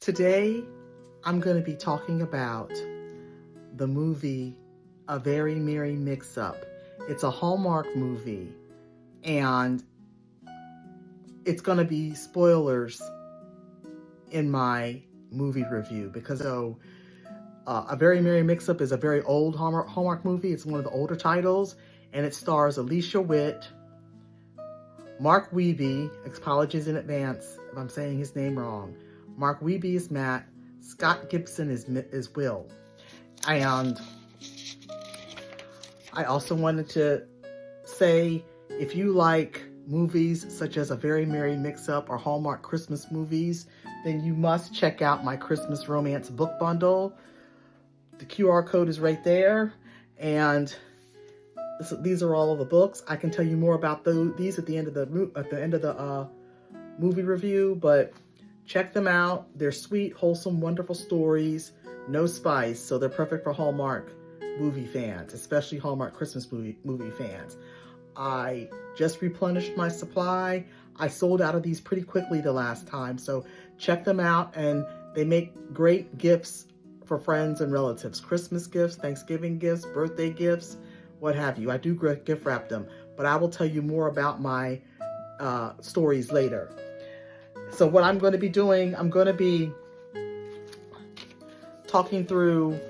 Today, I'm going to be talking about the movie A Very Merry Mix-Up. It's a Hallmark movie, and it's going to be spoilers in my movie review because A Very Merry Mix-Up is a very old Hallmark movie. It's one of the older titles, and it stars Alicia Witt, Mark Wiebe, apologies in advance if I'm saying his name wrong. Mark Wiebe is Matt, Scott Gibson is Will. And I also wanted to say, if you like movies such as A Very Merry Mix-Up or Hallmark Christmas movies, then you must check out my Christmas romance book bundle. The QR code is right there, and these are all of the books. I can tell you more about these at the end of the movie review, but check them out. They're sweet, wholesome, wonderful stories, no spice, so they're perfect for Hallmark movie fans, especially Hallmark Christmas movie fans. I just replenished my supply. I sold out of these pretty quickly the last time, so check them out, and they make great gifts for friends and relatives. Christmas gifts, Thanksgiving gifts, birthday gifts, what have you. I do gift wrap them, but I will tell you more about my stories later. So what I'm going to be doing, I'm going to be talking through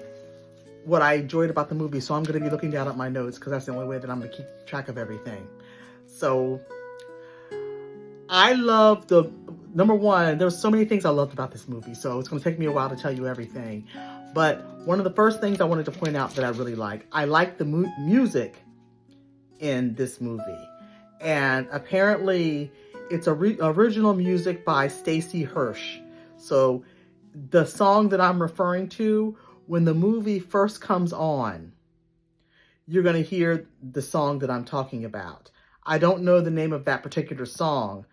what I enjoyed about the movie. So I'm going to be looking down at my notes because that's the only way that I'm going to keep track of everything. So I love number one, there's so many things I loved about this movie. So it's going to take me a while to tell you everything. But one of the first things I wanted to point out that I really like the music in this movie. And apparently it's original music by Stacey Hirsch. So the song that I'm referring to, when the movie first comes on, you're going to hear the song that I'm talking about. I don't know the name of that particular song.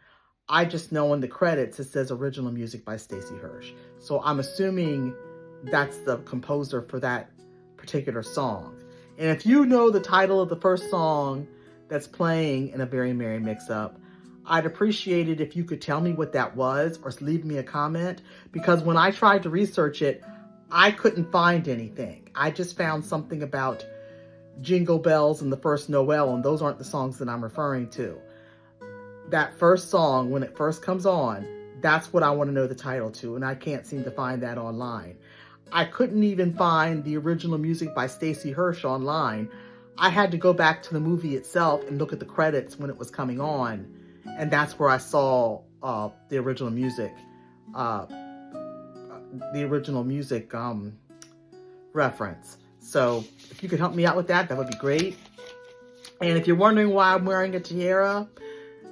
I just know in the credits it says original music by Stacey Hirsch. So I'm assuming that's the composer for that particular song. And if you know the title of the first song that's playing in A Very Merry Mix-Up, I'd appreciate it if you could tell me what that was or leave me a comment, because when I tried to research it, I couldn't find anything. I just found something about Jingle Bells and the First Noel, and those aren't the songs that I'm referring to. That first song, when it first comes on, that's what I want to know the title to, and I can't seem to find that online. I couldn't even find the original music by Stacey Hirsch online. I had to go back to the movie itself and look at the credits when it was coming on, and that's where I saw the original music reference. So if you could help me out with that, that would be great. And if you're wondering why I'm wearing a tiara,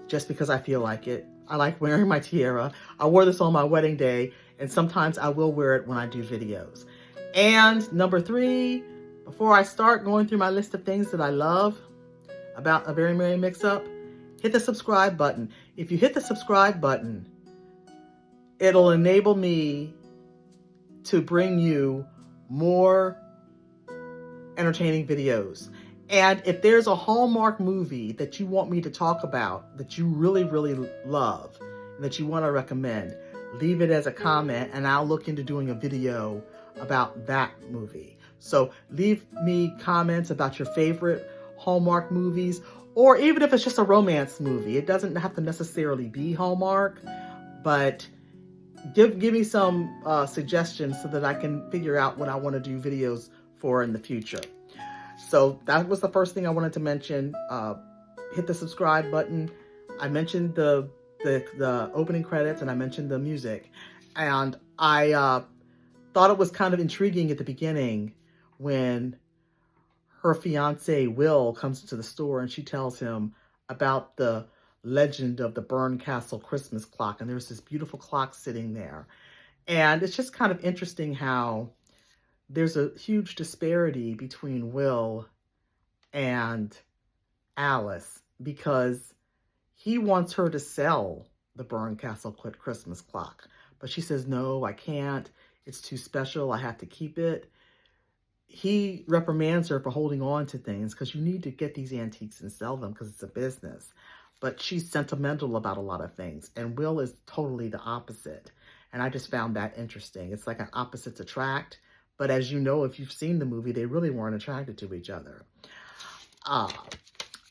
just because I feel like it. I like wearing my tiara. I wore this on my wedding day, and sometimes I will wear it when I do videos. And number 3, before I start going through my list of things that I love about A Very Merry Mix-Up, hit the subscribe button. If you hit the subscribe button, it'll enable me to bring you more entertaining videos. And if there's a Hallmark movie that you want me to talk about, that you really, really love, and that you want to recommend, leave it as a comment, and I'll look into doing a video about that movie. So leave me comments about your favorite Hallmark movies, or even if it's just a romance movie. It doesn't have to necessarily be Hallmark, but give me some suggestions so that I can figure out what I want to do videos for in the future. So that was the first thing I wanted to mention. Hit the subscribe button. I mentioned the opening credits, and I mentioned the music. And I thought it was kind of intriguing at the beginning when her fiance Will comes to the store and she tells him about the legend of the Bern Castle Christmas clock. And there's this beautiful clock sitting there. And it's just kind of interesting how there's a huge disparity between Will and Alice, because he wants her to sell the Bern Castle Christmas clock. But she says, no, I can't. It's too special. I have to keep it. He reprimands her for holding on to things, because you need to get these antiques and sell them because it's a business. But she's sentimental about a lot of things. And Will is totally the opposite. And I just found that interesting. It's like an opposites attract. But as you know, if you've seen the movie, they really weren't attracted to each other. Uh,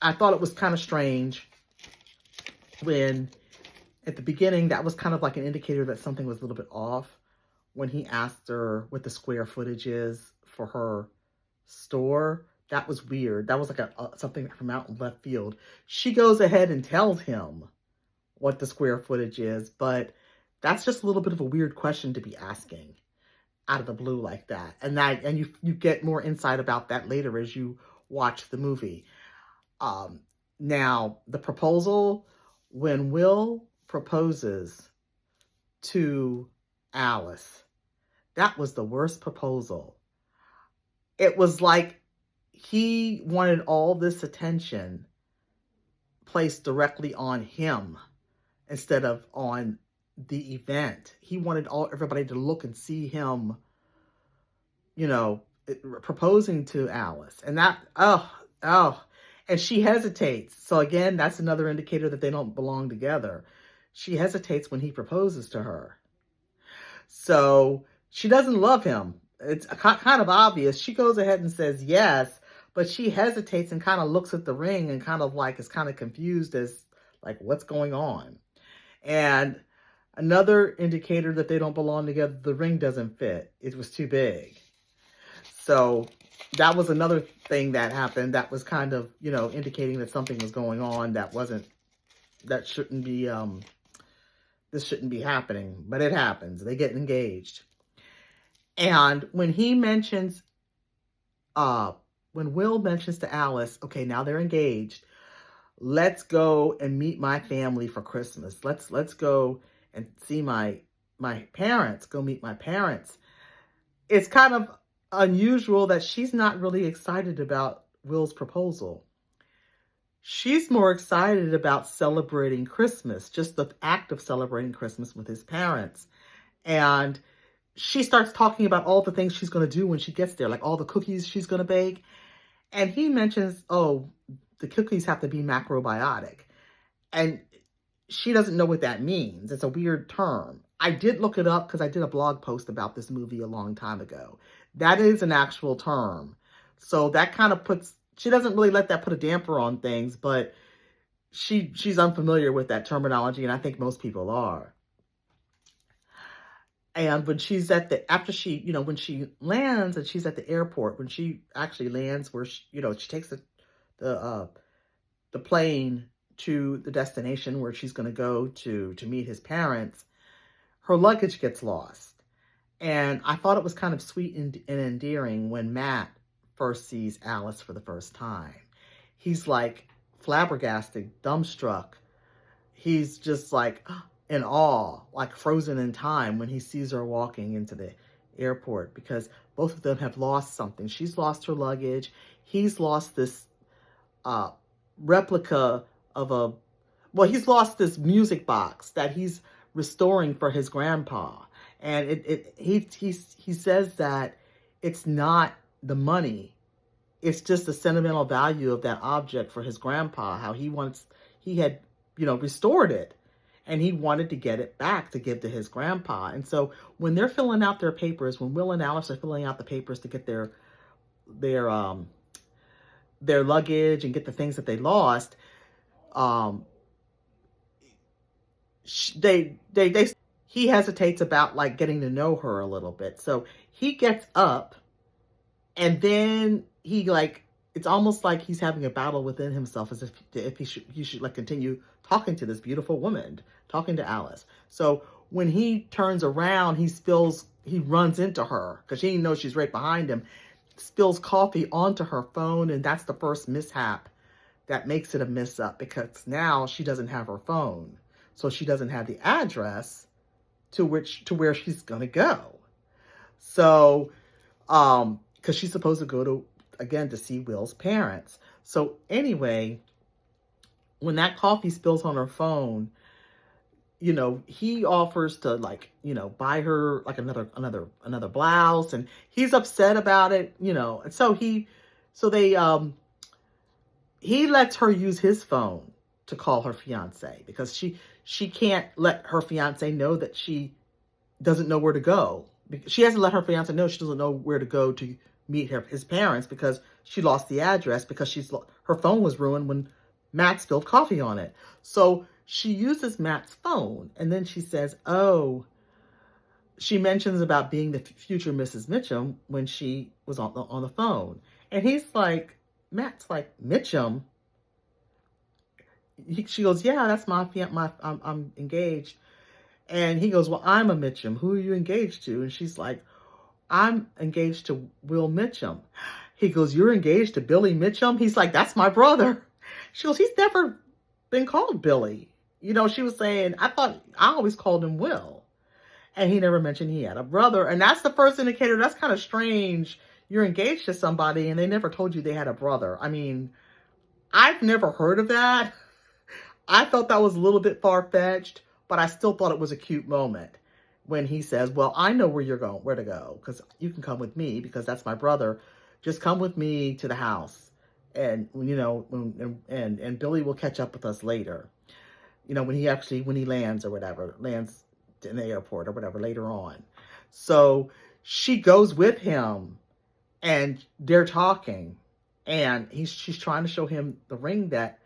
I thought it was kind of strange when, at the beginning, that was kind of like an indicator that something was a little bit off when he asked her what the square footage is for her store. That was weird. That was like something from out in left field. She goes ahead and tells him what the square footage is, but that's just a little bit of a weird question to be asking out of the blue like that. And you get more insight about that later as you watch the movie. Now, the proposal, when Will proposes to Alice, that was the worst proposal. It was like he wanted all this attention placed directly on him instead of on the event. He wanted everybody to look and see him, proposing to Alice. And that, and she hesitates. So again, that's another indicator that they don't belong together. She hesitates when he proposes to her. So she doesn't love him. It's kind of obvious. She goes ahead and says yes, but she hesitates and kind of looks at the ring and kind of like is kind of confused as like what's going on. And another indicator that they don't belong together, the ring doesn't fit. It was too big. So that was another thing that happened that was kind of, indicating that something was going on that shouldn't be, this shouldn't be happening, but it happens. They get engaged. And when he mentions, when Will mentions to Alice, okay, now they're engaged, let's go and meet my family for Christmas. Let's go and see my parents, go meet my parents. It's kind of unusual that she's not really excited about Will's proposal. She's more excited about celebrating Christmas, just the act of celebrating Christmas with his parents. And she starts talking about all the things she's going to do when she gets there, like all the cookies she's going to bake. And he mentions, oh, the cookies have to be macrobiotic. And she doesn't know what that means. It's a weird term. I did look it up because I did a blog post about this movie a long time ago. That is an actual term. So that kind of she doesn't really let that put a damper on things, but she's unfamiliar with that terminology, and I think most people are. And when she's after she, when she lands and she's at the airport, when she actually lands where she takes the plane to the destination where she's going to go to meet his parents, her luggage gets lost. And I thought it was kind of sweet and endearing when Matt first sees Alice for the first time. He's like flabbergasted, dumbstruck. He's just like in awe, like frozen in time when he sees her walking into the airport, because both of them have lost something. She's lost her luggage. He's lost this replica of he's lost this music box that he's restoring for his grandpa. And he says that it's not the money. It's just the sentimental value of that object for his grandpa, how he had restored it. And he wanted to get it back to give to his grandpa. And so when they're filling out their papers, when Will and Alice are filling out the papers to get their luggage and get the things that they lost, he hesitates about like getting to know her a little bit. So he gets up and then it's almost like he's having a battle within himself as if he should like continue talking to this beautiful woman, talking to Alice. So when he turns around, he runs into her because he knows she's right behind him, spills coffee onto her phone. And that's the first mishap that makes it a mess up, because now she doesn't have her phone. So she doesn't have the address to where she's going to go. So, because she's supposed to go to see Will's parents. So anyway, when that coffee spills on her phone, he offers to buy her like another blouse, and he's upset about it, and so he lets her use his phone to call her fiance, because she can't let her fiance know that she doesn't know where to go. She hasn't let her fiance know she doesn't know where to go to meet his parents because she lost the address because her phone was ruined when Matt spilled coffee on it. So she uses Matt's phone, and then she says, oh, she mentions about being the future Mrs. Mitchum when she was on the phone. And Matt's like, Mitchum? She goes, yeah, that's I'm engaged. And he goes, well, I'm a Mitchum. Who are you engaged to? And she's like, I'm engaged to Will Mitchum. He goes, you're engaged to Billy Mitchum? He's like, that's my brother. She goes, he's never been called Billy. She was saying, I always called him Will. And he never mentioned he had a brother. And that's the first indicator. That's kind of strange. You're engaged to somebody and they never told you they had a brother. I mean, I've never heard of that. I thought that was a little bit far-fetched, but I still thought it was a cute moment when he says, well, I know where to go, because you can come with me because that's my brother. Just come with me to the house. And, and Billy will catch up with us later. When he lands or whatever, lands in the airport or whatever later on. So she goes with him and they're talking, and she's trying to show him the ring that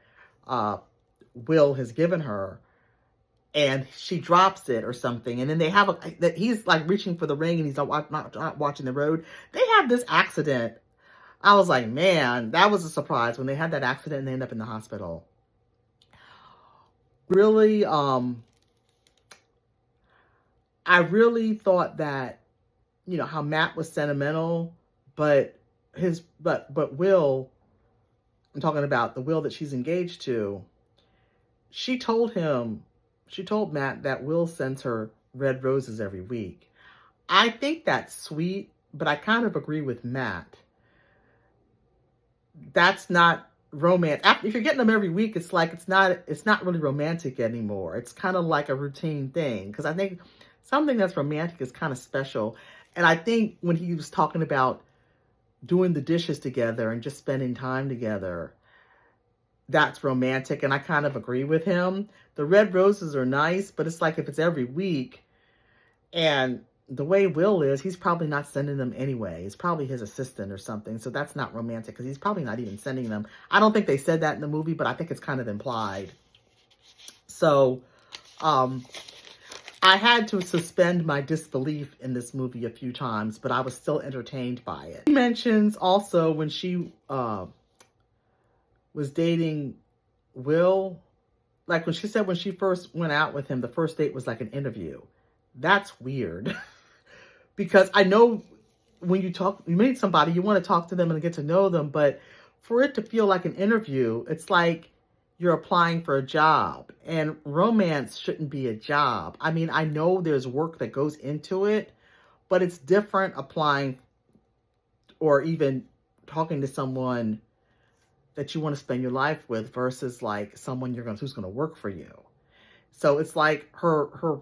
Will has given her, and she drops it or something, and then they have he's like reaching for the ring and he's not watching the road. They have this accident. I was like, man, that was a surprise when they had that accident and they end up in the hospital. Really, I really thought that, how Matt was sentimental, but Will, I'm talking about the Will that she's engaged to, she told Matt that Will sends her red roses every week. I think that's sweet, but I kind of agree with Matt. That's not romance. If you're getting them every week, it's like it's not really romantic anymore. It's kind of like a routine thing, because I think something that's romantic is kind of special. And I think when he was talking about doing the dishes together and just spending time together, that's romantic, and I kind of agree with him. The red roses are nice, but it's like if it's every week, and the way Will is, he's probably not sending them anyway. It's probably his assistant or something, so that's not romantic because he's probably not even sending them. I don't think they said that in the movie, but I think it's kind of implied. So, I had to suspend my disbelief in this movie a few times, but I was still entertained by it. She mentions also when she was dating Will, like when she said when she first went out with him, the first date was like an interview. That's weird. Because I know when you meet somebody, you want to talk to them and get to know them, but for it to feel like an interview, it's like you're applying for a job, and romance shouldn't be a job. I mean, I know there's work that goes into it, but it's different applying or even talking to someone that you want to spend your life with versus like someone who's going to work for you. So it's like her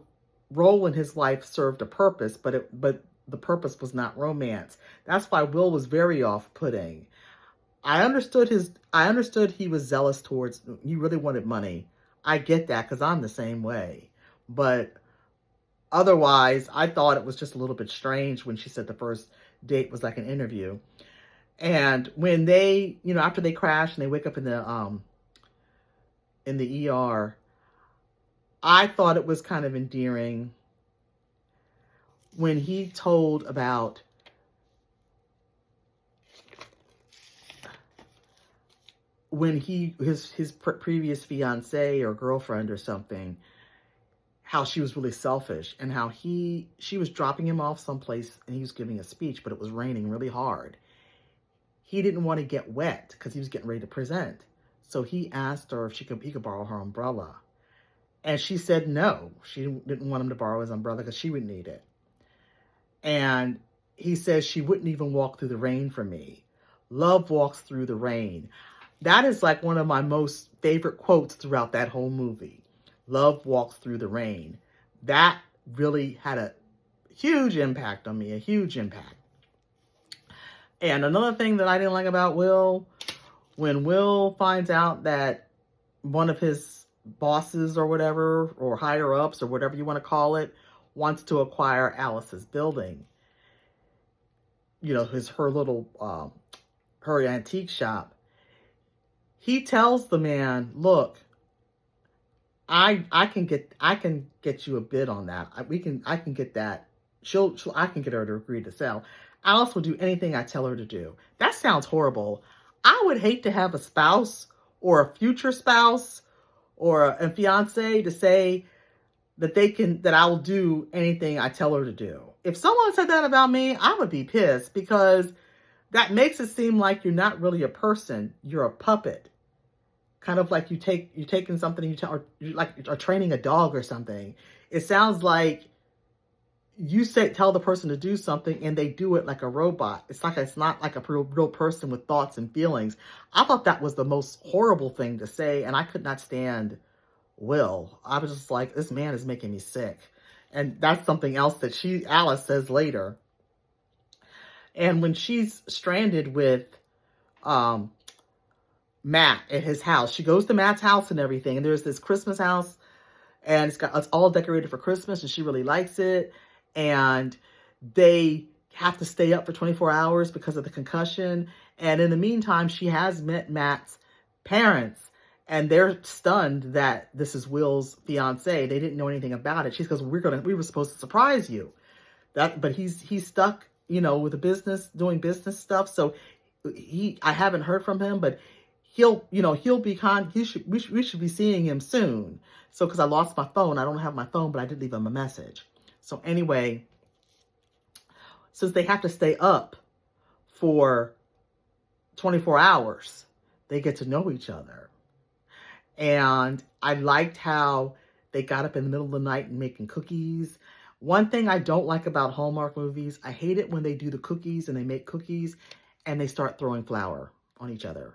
role in his life served a purpose, but the purpose was not romance. That's why Will was very off-putting. I understood he was zealous towards, he really wanted money. I get that because I'm the same way. But otherwise, I thought it was just a little bit strange when she said the first date was like an interview. And when they, after they crash and they wake up in the ER, I thought it was kind of endearing when he told about when his previous fiance or girlfriend or something, how she was really selfish and how she was dropping him off someplace and he was giving a speech, but it was raining really hard. He didn't want to get wet because he was getting ready to present. So he asked her if he could borrow her umbrella. And she said no. She didn't want him to borrow his umbrella because she would need it. And he says she wouldn't even walk through the rain for me. Love walks through the rain. That is like one of my most favorite quotes throughout that whole movie. Love walks through the rain. That really had a huge impact on me, a huge impact. And another thing that I didn't like about Will, when Will finds out that one of his bosses or whatever, or higher ups or whatever you want to call it, wants to acquire Alice's building, her little, her antique shop. He tells the man, look, I can get you a bid on that. I can get that. I can get her to agree to sell. Alice will do anything I tell her to do. That sounds horrible. I would hate to have a spouse or a future spouse or a fiance to say that I will do anything I tell her to do. If someone said that about me, I would be pissed, because that makes it seem like you're not really a person. You're a puppet. Kind of like you're taking something or you are training a dog or something. It sounds like you tell the person to do something and they do it like a robot. It's not like a real person with thoughts and feelings. I thought that was the most horrible thing to say, and I could not stand Will. I was just like, this man is making me sick. And that's something else that Alice says later. And when she's stranded with Matt at his house, she goes to Matt's house and everything, and there's this Christmas house, and it's all decorated for Christmas, and she really likes it. And they have to stay up for 24 hours because of the concussion. And in the meantime, she has met Matt's parents, and they're stunned that this is Will's fiance. They didn't know anything about it. She goes, we were supposed to surprise you. But he's stuck, with the business, doing business stuff. So I haven't heard from him, but we should be seeing him soon. So, because I lost my phone, I don't have my phone, but I did leave him a message. So anyway, since they have to stay up for 24 hours, they get to know each other. And I liked how they got up in the middle of the night and making cookies. One thing I don't like about Hallmark movies, I hate it when they do the cookies and they make cookies and they start throwing flour on each other.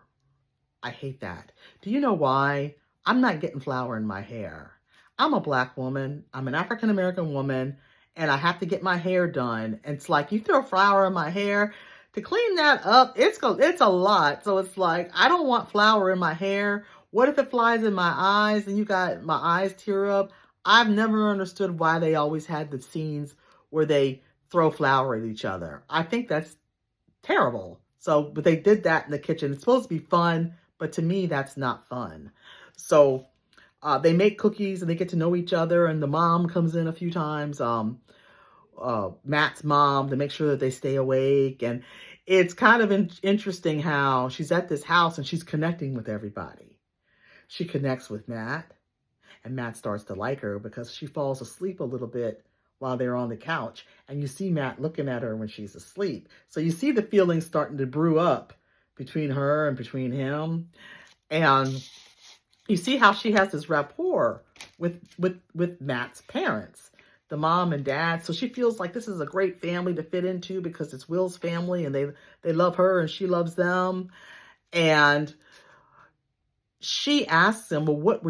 I hate that. Do you know why? I'm not getting flour in my hair. I'm a Black woman. I'm an African-American woman, and I have to get my hair done. And it's like, you throw flour in my hair to clean that up. It's a lot. So it's like, I don't want flour in my hair. What if it flies in my eyes and you got my eyes tear up? I've never understood why they always had the scenes where they throw flour at each other. I think that's terrible. So, but they did that in the kitchen. It's supposed to be fun, but to me, that's not fun. So they make cookies and they get to know each other, and the mom comes in a few times, Matt's mom, to make sure that they stay awake. And it's kind of interesting how she's at this house and she's connecting with everybody. She connects with Matt, and Matt starts to like her because she falls asleep a little bit while they're on the couch. And you see Matt looking at her when she's asleep. So you see the feelings starting to brew up between her and between him. And you see how she has this rapport with Matt's parents, the mom and dad. So she feels like this is a great family to fit into because it's Will's family and they love her and she loves them. And she asks him, well, what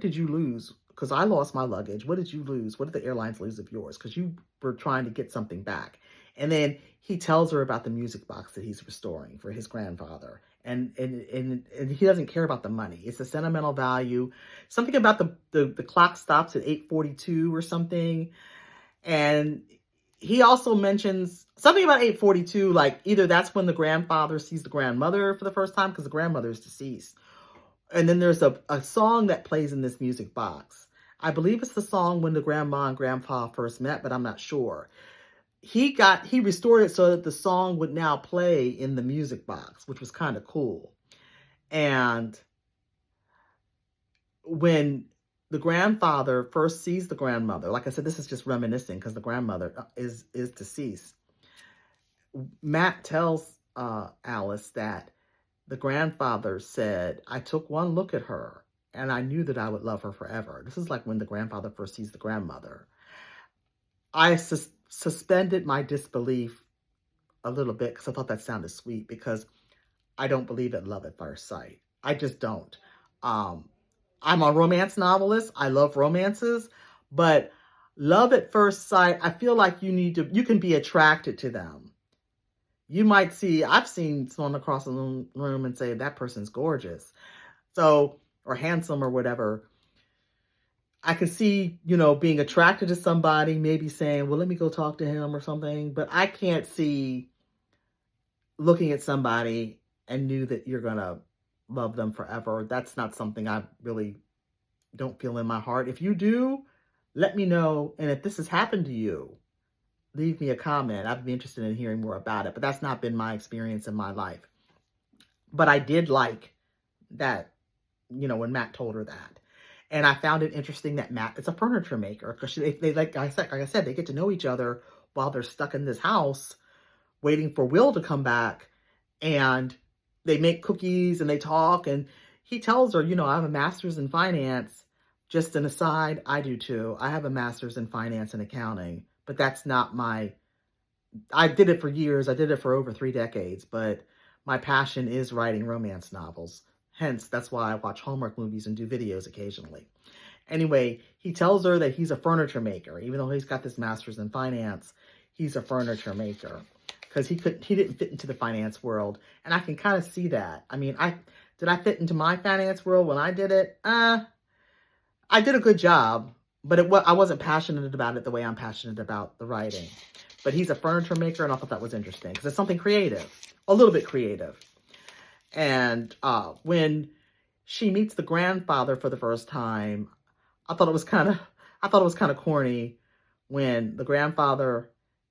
did you lose? Because I lost my luggage. What did you lose? What did the airlines lose of yours? Because you were trying to get something back. And then he tells her about the music box that he's restoring for his grandfather. And he doesn't care about the money. It's a sentimental value. Something about the clock stops at 8:42 or something. And he also mentions something about 8:42, like either that's when the grandfather sees the grandmother for the first time because the grandmother is deceased. And then there's a song that plays in this music box. I believe it's the song when the grandma and grandpa first met, but I'm not sure. He restored it so that the song would now play in the music box, which was kind of cool. And when the grandfather first sees the grandmother, like I said, this is just reminiscing because the grandmother is deceased. Matt tells Alice that the grandfather said, I took one look at her and I knew that I would love her forever. This is like when the grandfather first sees the grandmother. I suspended my disbelief a little bit because I thought that sounded sweet, because I don't believe in love at first sight. I just don't. I'm a romance novelist. I love romances, but love at first sight, I feel like you can be attracted to them. You might I've seen someone across the room and say, that person's gorgeous. So, or handsome or whatever. I can see, you know, being attracted to somebody, maybe saying, well, let me go talk to him or something. But I can't see looking at somebody and knew that you're going to love them forever. That's not something I really don't feel in my heart. If you do, let me know. And if this has happened to you, leave me a comment. I'd be interested in hearing more about it. But that's not been my experience in my life. But I did like that, you know, when Matt told her that. And I found it interesting that Matt is a furniture maker because they like I said, they get to know each other while they're stuck in this house waiting for Will to come back, and they make cookies and they talk, and he tells her, you know, I have a master's in finance. Just an aside, I do too. I have a master's in finance and accounting, but that's not I did it for years. I did it for over 3 decades, but my passion is writing romance novels. Hence, that's why I watch Hallmark movies and do videos occasionally. Anyway, he tells her that he's a furniture maker. Even though he's got this master's in finance, he's a furniture maker because he didn't fit into the finance world. And I can kind of see that. I mean, did I fit into my finance world when I did it? I did a good job, but I wasn't passionate about it the way I'm passionate about the writing. But he's a furniture maker, and I thought that was interesting because it's something creative, a little bit creative. And when she meets the grandfather for the first time, I thought it was kind of corny when the grandfather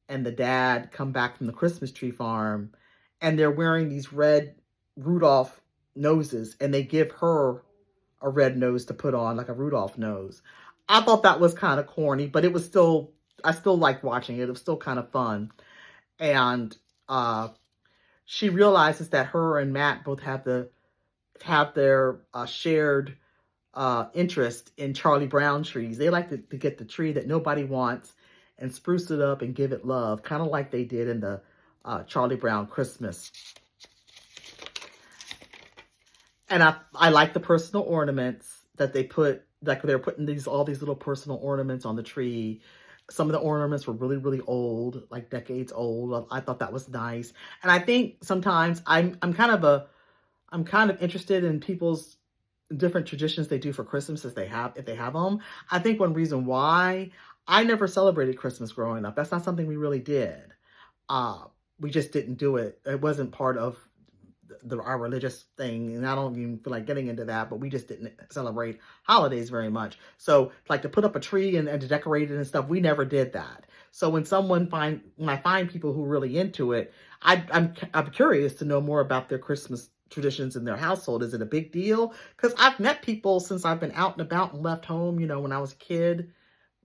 and the dad come back from the Christmas tree farm, and they're wearing these red Rudolph noses, and they give her a red nose to put on, like a Rudolph nose. I thought that was kind of corny, but I still liked watching it. It was still kind of fun. And she realizes that her and Matt both have their shared interest in Charlie Brown trees. They like to get the tree that nobody wants and spruce it up and give it love, kind of like they did in the Charlie Brown Christmas. And I like the personal ornaments that they put, like they're putting all these little personal ornaments on the tree. Some of the ornaments were really, really old, like decades old. I thought that was nice. And I think sometimes I'm kind of interested in people's different traditions they do for Christmas if they have them. I think one reason why I never celebrated Christmas growing up, that's not something we really did. We just didn't do it. It wasn't part of our religious thing, and I don't even feel like getting into that, but we just didn't celebrate holidays very much. So like to put up a tree and to decorate it and stuff, we never did that. So when I find people who are really into it, I'm curious to know more about their Christmas traditions in their household. Is it a big deal? Because I've met people since I've been out and about and left home, you know, when I was a kid.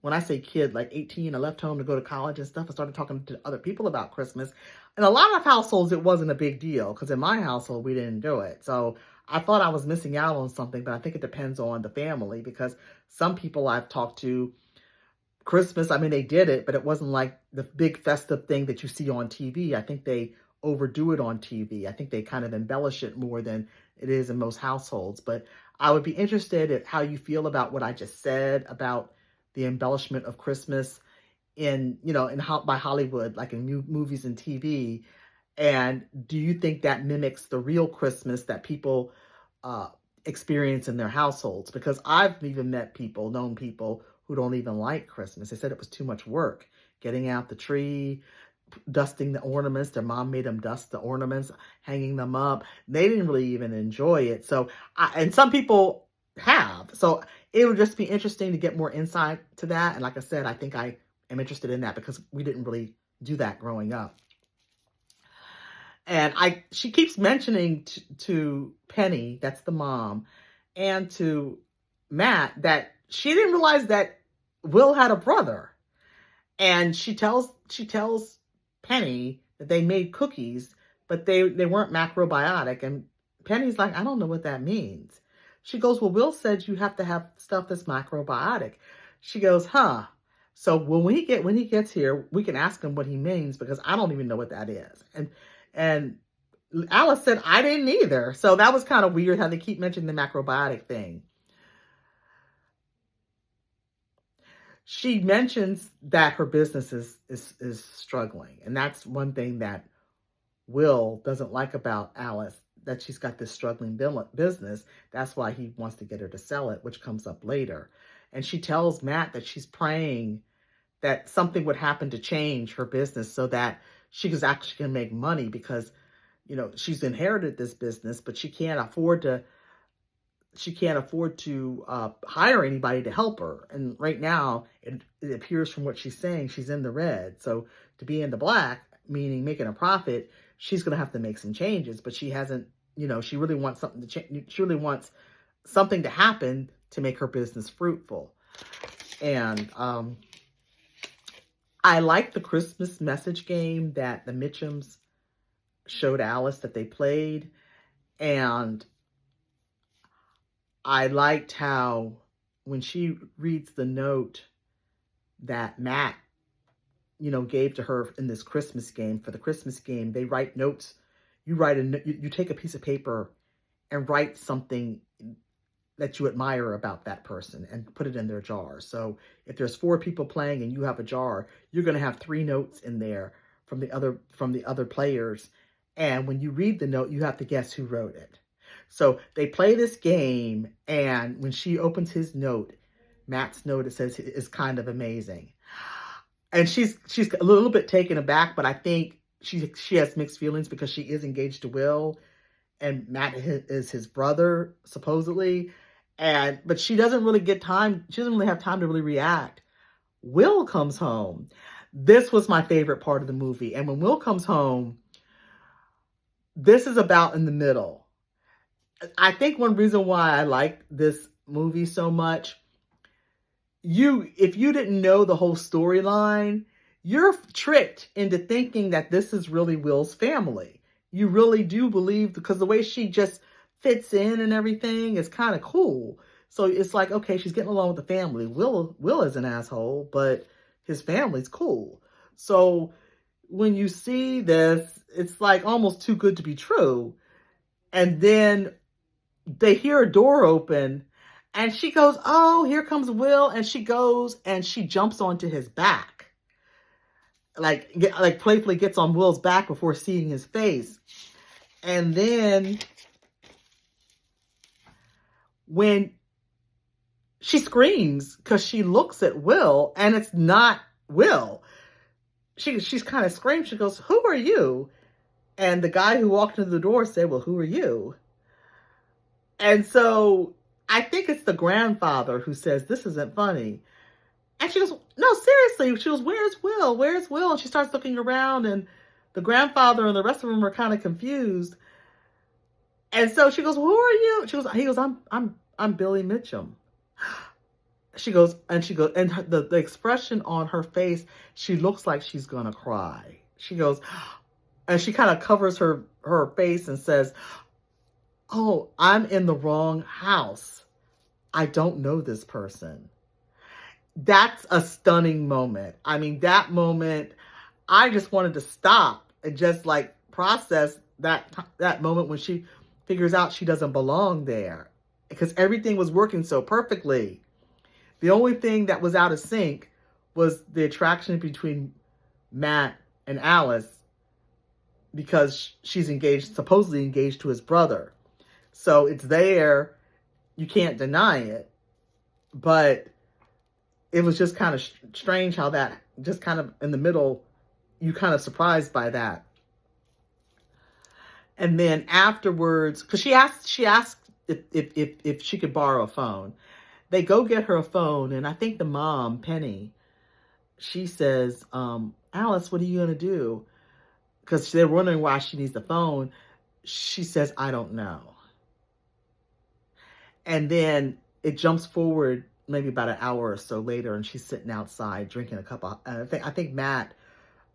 When I say kid, like 18, I left home to go to college and stuff. I started talking to other people about Christmas. In a lot of households, it wasn't a big deal because in my household, we didn't do it. So I thought I was missing out on something, but I think it depends on the family because some people I've talked to, Christmas, I mean, they did it, but it wasn't like the big festive thing that you see on TV. I think they overdo it on TV. I think they kind of embellish it more than it is in most households. But I would be interested in how you feel about what I just said about the embellishment of Christmas by Hollywood, like in movies and TV. And do you think that mimics the real Christmas that people experience in their households? Because I've even known people who don't even like Christmas. They said it was too much work, getting out the tree, dusting the ornaments. Their mom made them dust the ornaments, hanging them up. They didn't really even enjoy it. So, and some people have. So it would just be interesting to get more insight to that. And like I said, I think I am interested in that because we didn't really do that growing up. And she keeps mentioning to Penny, that's the mom, and to Matt that she didn't realize that Will had a brother. And she tells Penny that they made cookies, but they weren't macrobiotic. And Penny's like, I don't know what that means. She goes, well, Will said you have to have stuff that's macrobiotic. She goes, huh. So when he gets here, we can ask him what he means because I don't even know what that is. And Alice said, I didn't either. So that was kind of weird how they keep mentioning the macrobiotic thing. She mentions that her business is struggling. And that's one thing that Will doesn't like about Alice, that she's got this struggling business. That's why he wants to get her to sell it, which comes up later. And she tells Matt that she's praying that something would happen to change her business so that she was actually going to make money because, she's inherited this business, but she can't afford to hire anybody to help her. And right now, it appears from what she's saying, she's in the red. So to be in the black, meaning making a profit, she's going to have to make some changes. But she hasn't, she really wants something to change. She really wants something to happen to make her business fruitful. And I like the Christmas message game that the Mitchums showed Alice that they played. And I liked how when she reads the note that Matt, gave to her in this Christmas game, for the Christmas game, they write notes. You take a piece of paper and write something that you admire about that person and put it in their jar. So if there's 4 people playing and you have a jar, you're going to have 3 notes in there from the other players. And when you read the note, you have to guess who wrote it. So they play this game, and when she opens his note, Matt's note, it says is kind of amazing. And she's a little bit taken aback, but I think she has mixed feelings because she is engaged to Will, and Matt is his brother, supposedly. But she doesn't really get time. She doesn't really have time to really react. Will comes home. This was my favorite part of the movie. And when Will comes home, this is about in the middle. I think one reason why I like this movie so much, if you didn't know the whole storyline, you're tricked into thinking that this is really Will's family. You really do believe, because the way she just fits in and everything is kind of cool. So it's like, okay, she's getting along with the family. Will is an asshole, but his family's cool. So when you see this, it's like almost too good to be true. And then they hear a door open, and she goes, oh, here comes Will. And she goes and she jumps onto his back. Like playfully gets on Will's back before seeing his face. And then when she screams because she looks at Will and it's not Will, she's kind of screamed. She goes, who are you? And the guy who walked into the door said, well, who are you? And so I think it's the grandfather who says, this isn't funny. And she goes, no, seriously. She goes, where's Will? Where's Will? And she starts looking around, and the grandfather and the rest of them are kind of confused. And so she goes, who are you? He goes, I'm Billy Mitchum. She goes, and the expression on her face, she looks like she's going to cry. She goes, and she kind of covers her face and says, oh, I'm in the wrong house. I don't know this person. That's a stunning moment. I mean, that moment, I just wanted to stop and just like process that moment when she figures out she doesn't belong there, because everything was working so perfectly. The only thing that was out of sync was the attraction between Matt and Alice, because she's supposedly engaged to his brother. So it's there. You can't deny it. But it was just kind of strange how that just kind of in the middle, you kind of surprised by that. And then afterwards, because she asked if she could borrow a phone. They go get her a phone, and I think the mom, Penny, she says, Alice, what are you going to do? Because they're wondering why she needs the phone. She says, I don't know. And then it jumps forward maybe about an hour or so later, and she's sitting outside drinking a cup of, I think Matt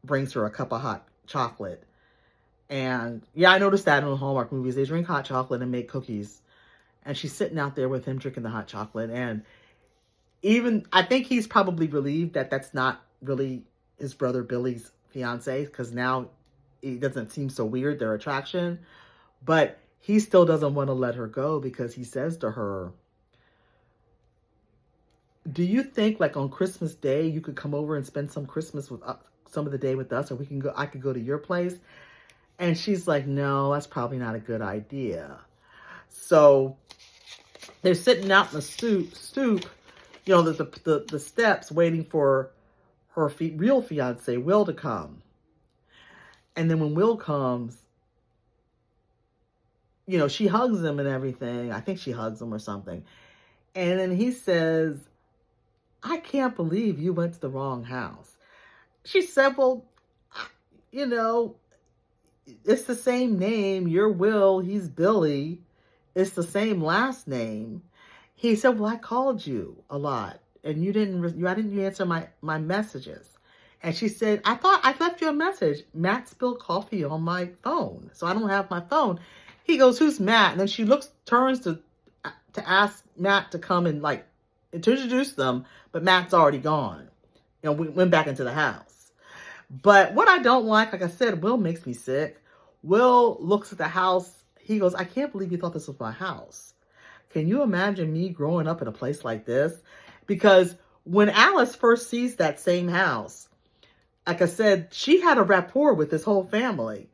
brings her a cup of hot chocolate. And yeah, I noticed that in the Hallmark movies. They drink hot chocolate and make cookies. And she's sitting out there with him drinking the hot chocolate. And even, I think he's probably relieved that that's not really his brother Billy's fiance, because now it doesn't seem so weird, their attraction. But he still doesn't want to let her go, because he says to her, do you think like on Christmas Day you could come over and spend some of the day with us, or I could go to your place? And she's like, no, that's probably not a good idea. So they're sitting out in the stoop, the steps waiting for her real fiance, Will, to come. And then when Will comes, she hugs him and everything. I think she hugs him or something. And then he says, I can't believe you went to the wrong house. She said, well, you know, it's the same name. You're Will, he's Billy. It's the same last name. He said, well, I called you a lot and you didn't answer my messages. And she said, I thought I left you a message. Matt spilled coffee on my phone, so I don't have my phone. He goes, who's Matt? And then she turns to ask Matt to come and to introduce them, but Matt's already gone. We went back into the house. But what I don't like I said, Will makes me sick. Will looks at the house. He goes, I can't believe you thought this was my house. Can you imagine me growing up in a place like this? Because when Alice first sees that same house, like I said, she had a rapport with this whole family.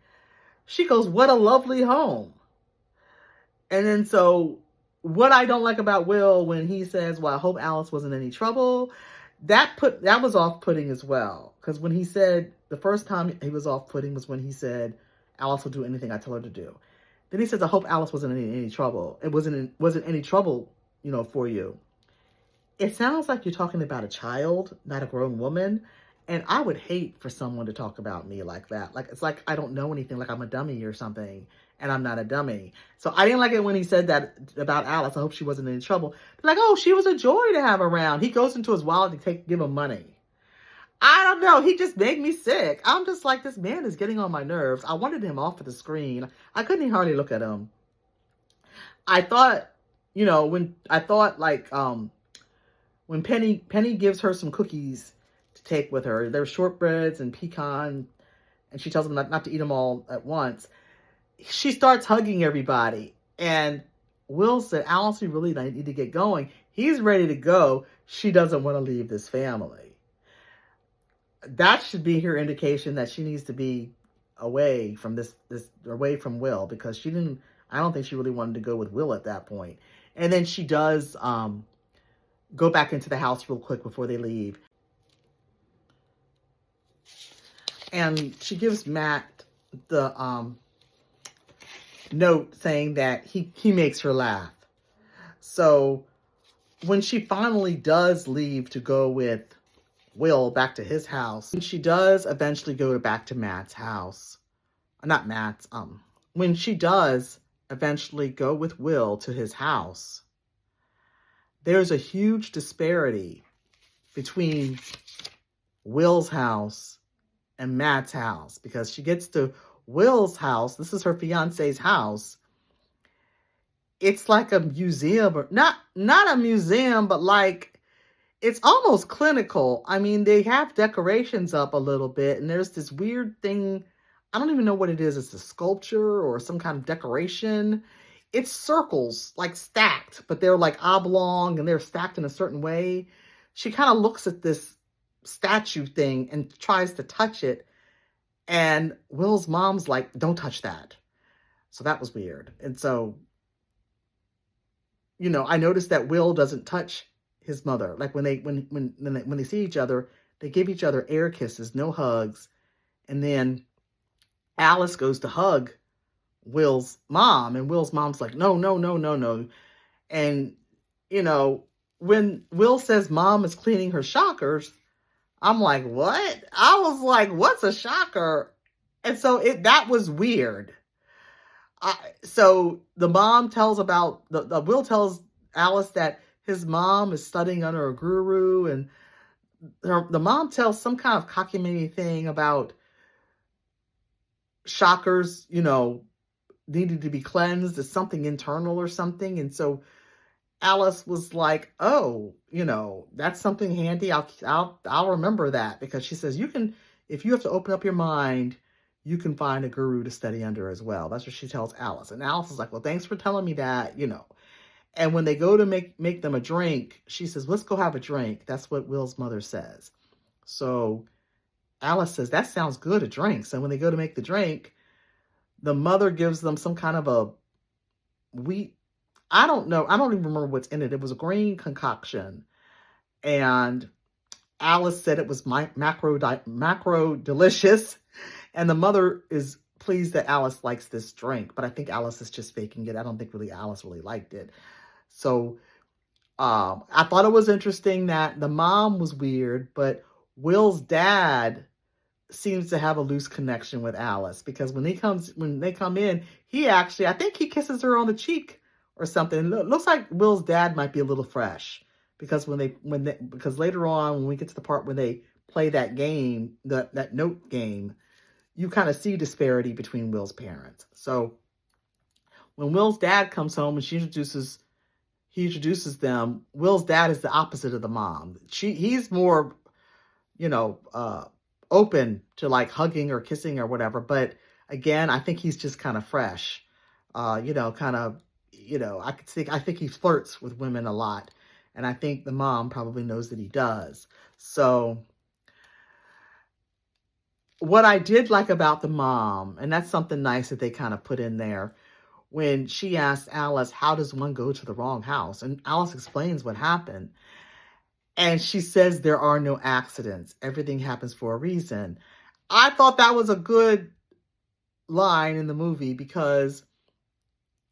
She goes, what a lovely home. And then so what I don't like about Will when he says, well, I hope Alice wasn't in any trouble, that was off-putting as well. Because when he said, the first time he was off-putting was when he said, Alice will do anything I tell her to do. Then he says, I hope Alice wasn't in any trouble. It wasn't any trouble, for you. It sounds like you're talking about a child, not a grown woman. And I would hate for someone to talk about me like that. It's like I don't know anything, like I'm a dummy or something, and I'm not a dummy. So I didn't like it when he said that about Alice. I hope she wasn't in any trouble. Like, oh, she was a joy to have around. He goes into his wallet to give him money. I don't know. He just made me sick. I'm just like, this man is getting on my nerves. I wanted him off of the screen. I couldn't even hardly look at him. I thought, when Penny gives her some cookies to take with her, there's shortbreads and pecan, and she tells them not to eat them all at once. She starts hugging everybody, and Will said, Alice, we really need to get going. He's ready to go. She doesn't want to leave this family. That should be her indication that she needs to be away from away from Will, because I don't think she really wanted to go with Will at that point. And then she does go back into the house real quick before they leave. And she gives Matt the note saying that he makes her laugh. So when she finally does leave to go with Will back to his house, and she does eventually go back to Matt's house, not Matt's, when she does eventually go with Will to his house, there's a huge disparity between Will's house and Matt's house, because she gets to Will's house. This is her fiance's house. It's like a museum, or not a museum, but it's almost clinical. I mean, they have decorations up a little bit, and there's this weird thing. I don't even know what it is. It's a sculpture or some kind of decoration. It's circles, stacked, but they're oblong, and they're stacked in a certain way. She kind of looks at this statue thing and tries to touch it, and Will's mom's like, don't touch that. So that was weird. And so, I noticed that Will doesn't touch his mother. When they see each other, they give each other air kisses, no hugs. And then Alice goes to hug Will's mom, and Will's mom's like, no. And, when Will says mom is cleaning her shockers, I'm like, what? I was like, what's a shocker? And so that was weird. So the mom tells Will tells Alice that his mom is studying under a guru, and the mom tells some kind of cockamamie thing about shockers, needed to be cleansed as something internal or something. And so Alice was like, oh, that's something handy. I'll remember that, because she says, if you have to open up your mind, you can find a guru to study under as well. That's what she tells Alice. And Alice is like, well, thanks for telling me that, And when they go to make them a drink, she says, let's go have a drink. That's what Will's mother says. So Alice says, that sounds good, a drink. So when they go to make the drink, the mother gives them some kind of a wheat, I don't know. I don't even remember what's in it. It was a green concoction. And Alice said it was macro delicious. And the mother is pleased that Alice likes this drink, but I think Alice is just faking it. I don't think really Alice really liked it. So I thought it was interesting that the mom was weird, but Will's dad seems to have a loose connection with Alice, because when they come in, he actually, I think he kisses her on the cheek or something. Looks like Will's dad might be a little fresh, because because later on when we get to the part when they play that game, that note game, you kind of see disparity between Will's parents. So when Will's dad comes home and he introduces them, Will's dad is the opposite of the mom. He's more, open to like hugging or kissing or whatever. But again, I think he's just kind of fresh. I think he flirts with women a lot. And I think the mom probably knows that he does. So what I did like about the mom, and that's something nice that they kind of put in there, when she asked Alice, how does one go to the wrong house? And Alice explains what happened. And she says there are no accidents. Everything happens for a reason. I thought that was a good line in the movie, because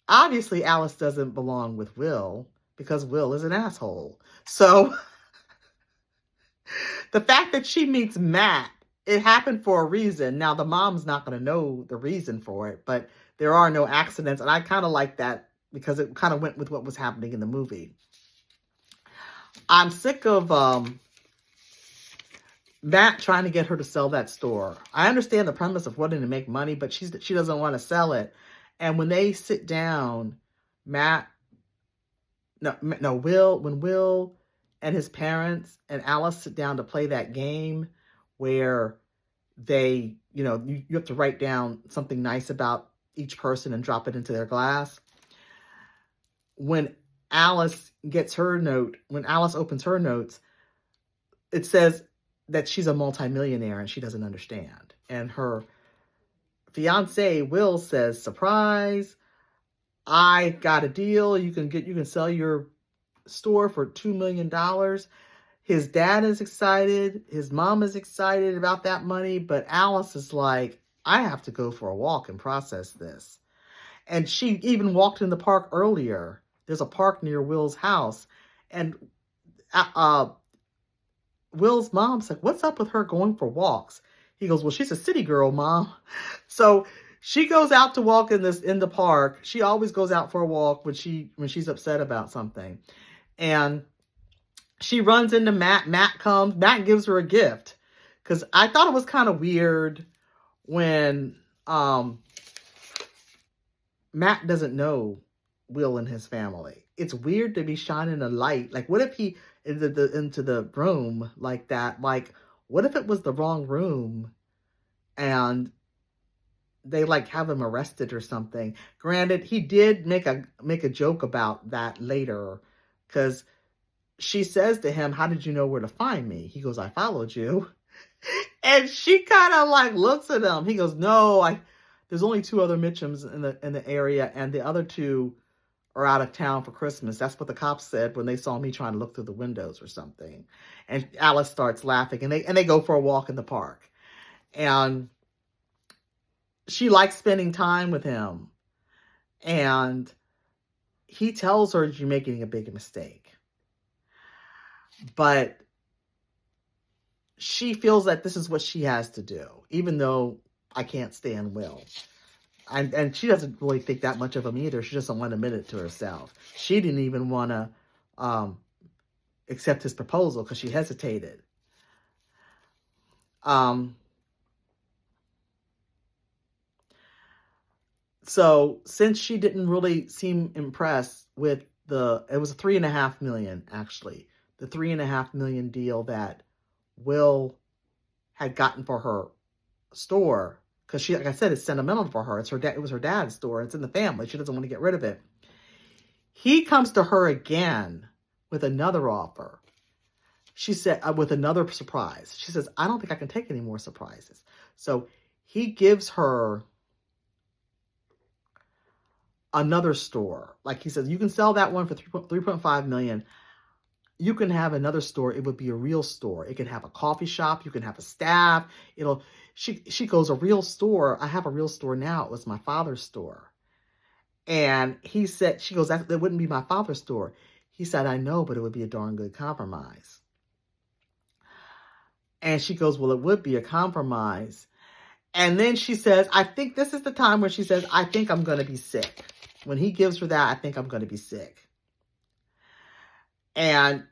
obviously Alice doesn't belong with Will, because Will is an asshole. So the fact that she meets Matt, it happened for a reason. Now, the mom's not going to know the reason for it, but there are no accidents. And I kind of like that, because it kind of went with what was happening in the movie. I'm sick of Matt trying to get her to sell that store. I understand the premise of wanting to make money, but she doesn't want to sell it. And when they sit down, when Will and his parents and Alice sit down to play that game where they, you have to write down something nice about each person and drop it into their glass. When Alice opens her notes, it says that she's a multimillionaire and she doesn't understand. And her fiance, Will, says, surprise, I got a deal. You can sell your store for $2 million. His dad is excited. His mom is excited about that money. But Alice is like, I have to go for a walk and process this. And she even walked in the park earlier. There's a park near Will's house. And Will's mom's like, what's up with her going for walks? He goes, well, she's a city girl, Mom. So she goes out to walk in the park. She always goes out for a walk when she's upset about something. And she runs into Matt. Matt comes. Matt gives her a gift. Because I thought it was kind of weird when Matt doesn't know Will and his family. It's weird to be shining a light. Like, what if he into the room like that? Like, what if it was the wrong room and they like have him arrested or something? Granted, he did make a joke about that later, because she says to him, how did you know where to find me? He goes, I followed you. And she kind of like looks at him. He goes, no, there's only 2 other Mitchums in the area, and the other 2 are out of town for Christmas. That's what the cops said when they saw me trying to look through the windows or something. And Alice starts laughing, and they go for a walk in the park. And she likes spending time with him. And he tells her, you're making a big mistake. But she feels that this is what she has to do, even though I can't stand Will. And she doesn't really think that much of him either. She doesn't want to admit it to herself. She didn't even want to accept his proposal because she hesitated. So since she didn't really seem impressed with it was a $3.5 million, actually. The $3.5 million deal that Will had gotten for her store. Because she, like I said, it's sentimental for her. It was her dad's store. It's in the family. She doesn't want to get rid of it. He comes to her again with another offer. She said, with another surprise. She says, I don't think I can take any more surprises. So he gives her another store. Like he says, you can sell that one for $3.5 million. you can have another store. It would be a real store. It can have a coffee shop. You can have a staff. She goes, a real store. I have a real store now. It was my father's store. And she goes, that wouldn't be my father's store. He said, I know, but it would be a darn good compromise. And she goes, well, it would be a compromise. And then she says, I think this is the time when she says, I think I'm going to be sick. When he gives her that, I think I'm going to be sick. And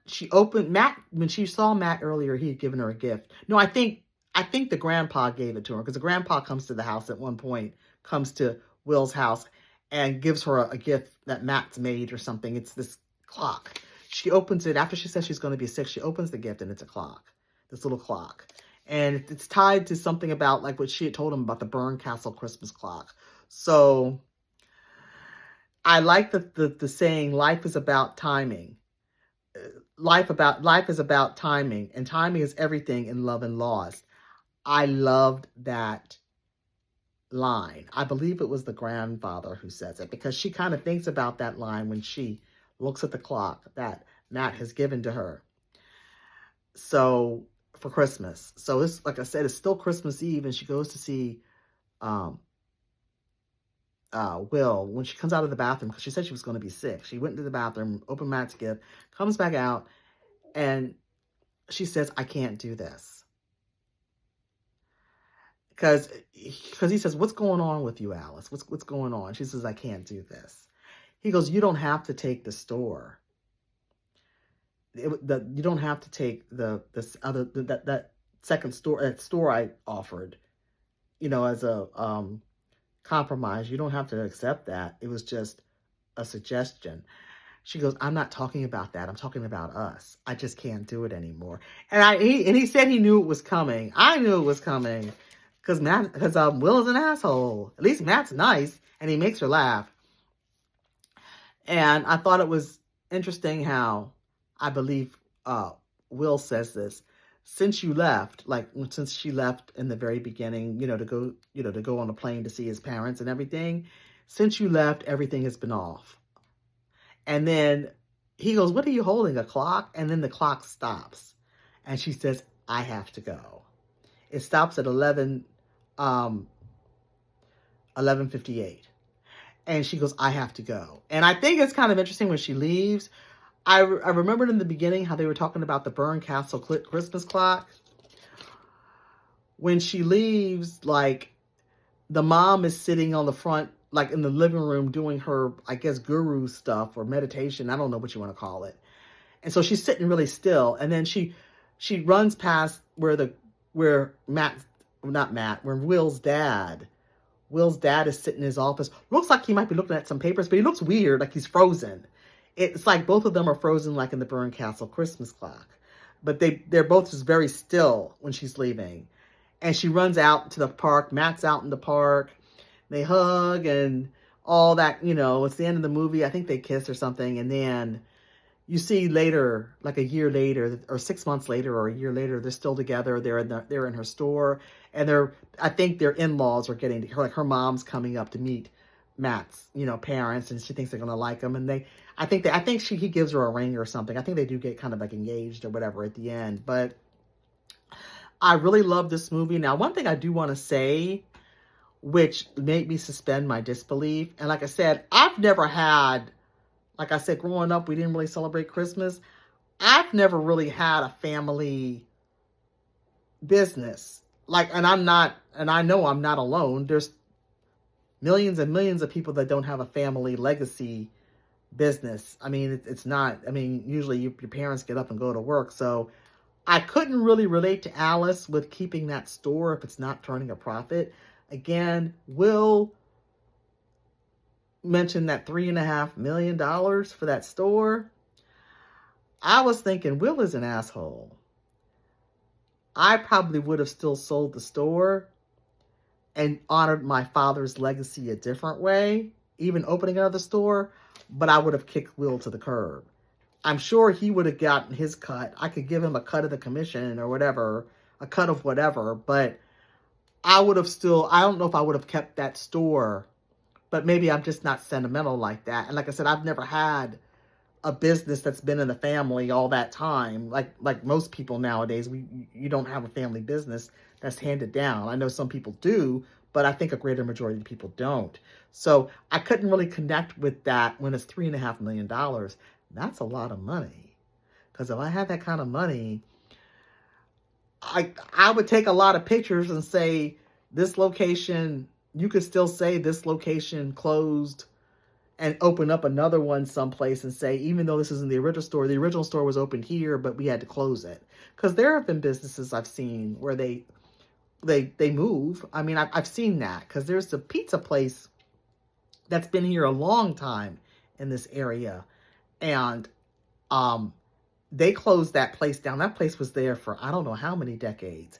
when she saw Matt earlier, he had given her a gift. No, I think the grandpa gave it to her, because the grandpa comes to the house at one point, comes to Will's house and gives her a gift that Matt's made or something. It's this clock. She opens it after she says she's going to be sick. She opens the gift and it's a clock, this little clock. And it's tied to something about like what she had told him about the Burn Castle Christmas clock. So I like the saying, life is about timing. Life is about timing, and timing is everything in love and loss. I loved that line. I believe it was the grandfather who says it, because she kind of thinks about that line when she looks at the clock that Matt has given to her. So for Christmas. So it's, like I said, it's still Christmas Eve, and she goes to see Will when she comes out of the bathroom, because she said she was going to be sick. She went into the bathroom, opened Matt's gift, comes back out, and she says, I can't do this. Because he says, what's going on with you, Alice? What's going on? She says, I can't do this. He goes, you don't have to take the store. You don't have to take that second store, that store I offered, as a compromise. You don't have to accept that. It was just a suggestion. She goes, I'm not talking about that. I'm talking about us. I just can't do it anymore. And he said he knew it was coming. I knew it was coming because Will is an asshole. At least Matt's nice and he makes her laugh. And I thought it was interesting how I believe Will says this. Since you left, since she left in the very beginning, to go on a plane to see his parents and everything, since you left, everything has been off. And then he goes, what are you holding, a clock? And then the clock stops. And she says, I have to go. It stops at 11:58. And she goes, I have to go. And I think it's kind of interesting when she leaves. I remembered in the beginning how they were talking about the Burn Castle Christmas clock. When she leaves, the mom is sitting on the front, in the living room doing her, I guess, guru stuff or meditation. I don't know what you want to call it. And so she's sitting really still. And then she runs past where Will's dad is sitting in his office. Looks like he might be looking at some papers, but he looks weird, like he's frozen. It's like both of them are frozen, like in the Burn Castle Christmas clock. But they're both just very still when she's leaving. And she runs out to the park. Matt's out in the park. They hug and all that, it's the end of the movie. I think they kiss or something. And then you see later, like a year later or 6 months later or a year later, they're still together. They're in her store. And I think their in-laws are getting her, her mom's coming up to meet Matt's, parents, and she thinks they're going to like him. And I think he gives her a ring or something. I think they do get kind of engaged or whatever at the end. But I really love this movie. Now, one thing I do want to say, which made me suspend my disbelief. And like I said, I've never had, growing up, we didn't really celebrate Christmas. I've never really had a family business. And I know I'm not alone. There's millions and millions of people that don't have a family legacy business. I mean, it's not, usually your parents get up and go to work. So I couldn't really relate to Alice with keeping that store if it's not turning a profit. Again, Will mentioned that $3.5 million for that store. I was thinking, Will is an asshole. I probably would have still sold the store and honored my father's legacy a different way, even opening another store, but I would have kicked Will to the curb. I'm sure he would have gotten his cut. I could give him a cut of the commission or whatever, a cut of whatever, but I would have I don't know if I would have kept that store, but maybe I'm just not sentimental like that. And like I said, I've never had a business that's been in the family all that time. Like most people nowadays, you don't have a family business that's handed down. I know some people do, but I think a greater majority of people don't. So I couldn't really connect with that when it's $3.5 million. That's a lot of money. Because if I had that kind of money, I would take a lot of pictures and say, this location, you could still say this location closed, and open up another one someplace and say, even though this isn't the original store was open here, but we had to close it. Because there have been businesses I've seen where they move. I mean, I've seen that, because there's a pizza place that's been here a long time in this area, and they closed that place down. That place was there for I don't know how many decades.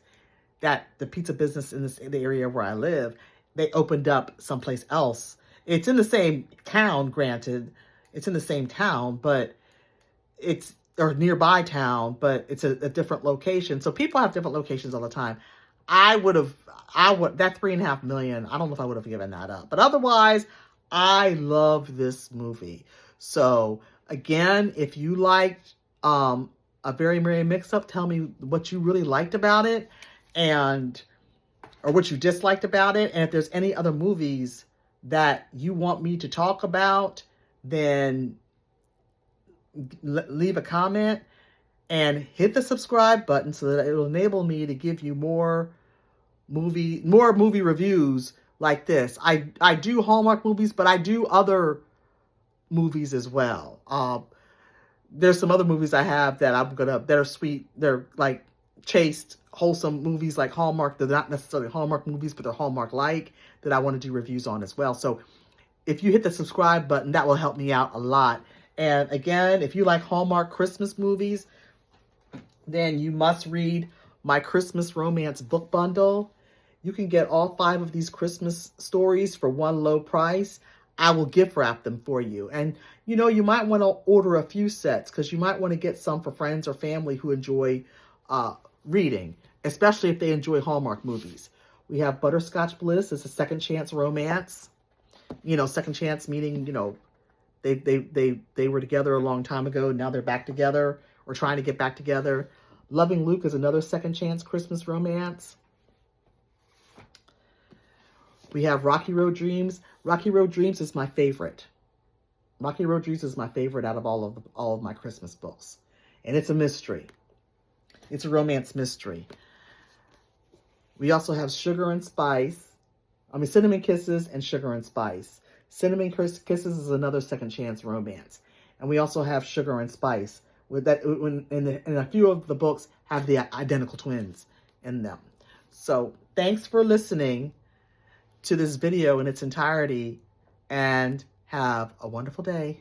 That the pizza business in the area where I live, they opened up someplace else. It's in the same town, granted. It's in the same town, but it's, or nearby town, but it's a different location. So people have different locations all the time. That $3.5 million, I don't know if I would have given that up. But otherwise, I love this movie. So again, if you liked A Very Merry Mix-Up, tell me what you really liked about it, or what you disliked about it. And if there's any other movies that you want me to talk about, then leave a comment and hit the subscribe button so that it will enable me to give you more movie reviews like this. I do Hallmark movies, but I do other movies as well. There's some other movies I have that that are sweet. They're like chaste, wholesome movies like Hallmark. They're not necessarily Hallmark movies, but they're Hallmark-like, that I want to do reviews on as well. So if you hit the subscribe button, that will help me out a lot. And again, if you like Hallmark Christmas movies, then you must read my Christmas romance book bundle. You can get all 5 of these Christmas stories for one low price. I will gift wrap them for you. And, you know, you might want to order a few sets, because you might want to get some for friends or family who enjoy reading, especially if they enjoy Hallmark movies. We have Butterscotch Bliss. It's a second chance romance. You know, second chance meaning, you know, they were together a long time ago. Now they're back together, or trying to get back together. Loving Luke is another second chance Christmas romance. We have Rocky Road Dreams. Rocky Road Dreams is my favorite. Rocky Road Dreams is my favorite out of all of my Christmas books. And it's a mystery. It's a romance mystery. We also have Sugar and Spice. Cinnamon Kisses and Sugar and Spice. Cinnamon Kisses is another second chance romance. And we also have Sugar and Spice. With that, and a few of the books have the identical twins in them. So thanks for listening to this video in its entirety, and have a wonderful day.